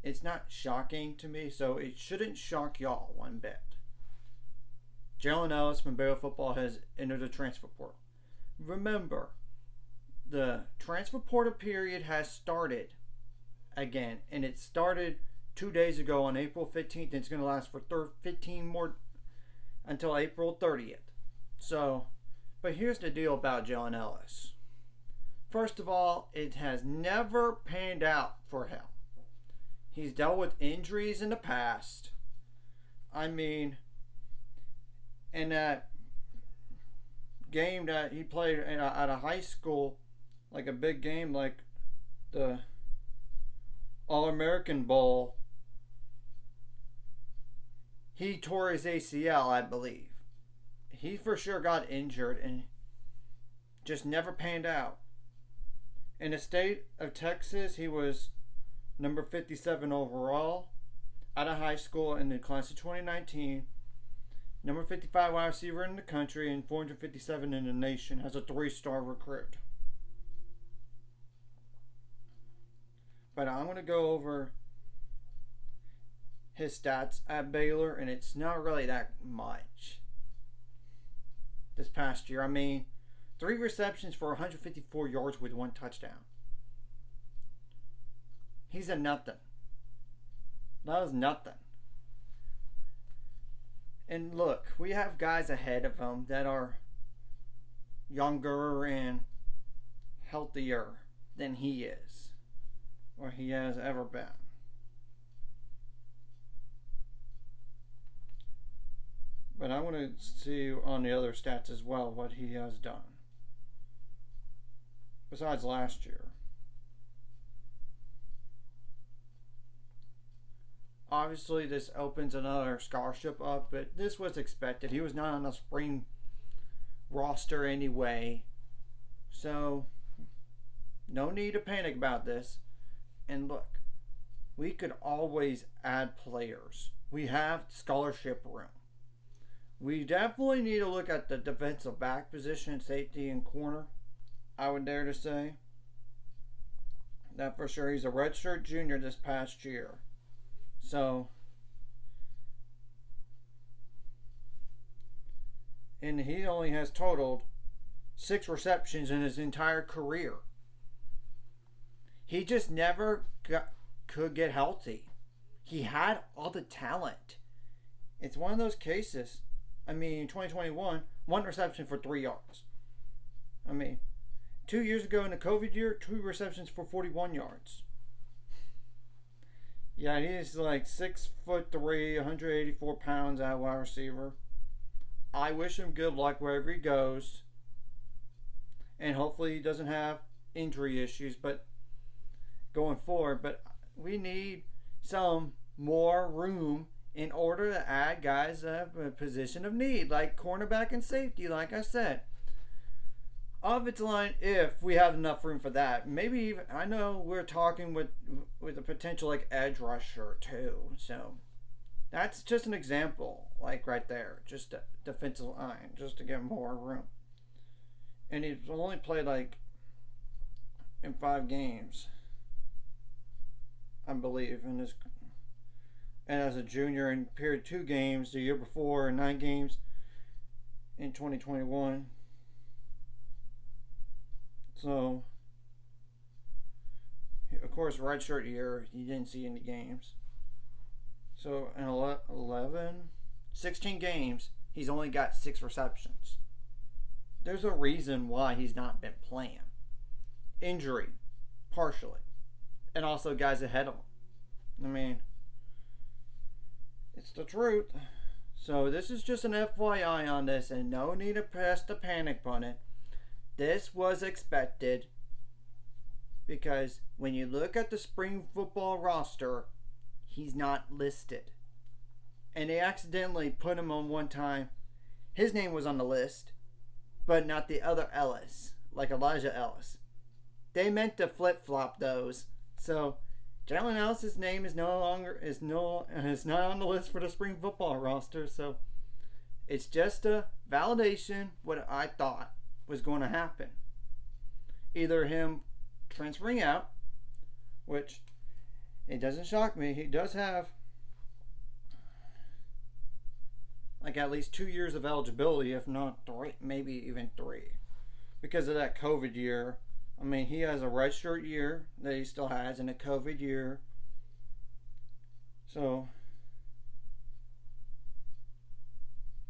it's not shocking to me, so it shouldn't shock y'all one bit. Jaylen Ellis from Baylor football has entered the transfer portal. Remember, the transfer portal period has started again, and it started 2 days ago on April 15th, and it's going to last for 15 more until April 30th. So, but here's the deal about Jaylen Ellis. First of all, it has never panned out for him. He's dealt with injuries in the past. I mean, in that game that he played at a high school, like a big game like the All-American Bowl, he tore his ACL, I believe. He for sure got injured and just never panned out. In the state of Texas, he was number 57 overall out of high school in the class of 2019. Number 55 wide receiver in the country and 457 in the nation as a 3-star recruit. But I'm going to go over his stats at Baylor, and it's not really that much this past year. I mean, 3 receptions for 154 yards with 1 touchdown. He's a nothing. That was nothing. And look, we have guys ahead of him that are younger and healthier than he is, or he has ever been. But I want to see on the other stats as well what he has done besides last year. Obviously, this opens another scholarship up, but this was expected. He was not on the spring roster anyway, so no need to panic about this. And look, we could always add players. We have scholarship room. We definitely need to look at the defensive back position, safety, and corner. I would dare to say that for sure. He's a redshirt junior this past year. So, and he only has totaled 6 receptions in his entire career. He just never could get healthy. He had all the talent. It's one of those cases. I mean, in 2021, 1 reception for 3 yards. I mean, 2 years ago in the COVID year, 2 receptions for 41 yards. Yeah, he's like 6'3", 184 pounds at wide receiver. I wish him good luck wherever he goes. And hopefully he doesn't have injury issues but going forward. But we need some more room in order to add guys at a position of need, like cornerback and safety, like I said. Offensive line, if we have enough room for that. Maybe even, I know we're talking with a potential like edge rusher too. So that's just an example, like right there, just a defensive line, just to get more room. And he's only played like in 5 games, I believe, in his. And as a junior in period 2 games the year before, and 9 games in 2021. So, of course, redshirt year, he didn't see any games. So, in 16 games, he's only got 6 receptions. There's a reason why he's not been playing. Injury, partially. And also guys ahead of him. I mean, it's the truth. So, this is just an FYI on this, and no need to press the panic button. This was expected because when you look at the spring football roster, he's not listed. And they accidentally put him on one time. His name was on the list, but not the other Ellis, like Elijah Ellis. They meant to flip-flop those. So Jaylen Ellis' name is not on the list for the spring football roster. So it's just a validation what I thought was going to happen. Either him transferring out, which It doesn't shock me. He does have like at least 2 years of eligibility, if not three, maybe even three, because of that COVID year. I mean, he has a redshirt year that he still has, and a COVID year. So,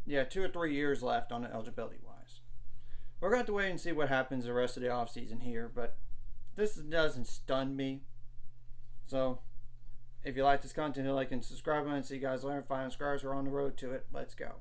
yeah, 2 or 3 years left on it eligibility wise. We're going to have to wait and see what happens the rest of the offseason here, but this doesn't stun me. So, if you like this content, hit like and subscribe, and see you guys later. 5 subscribers, we're on the road to it. Let's go.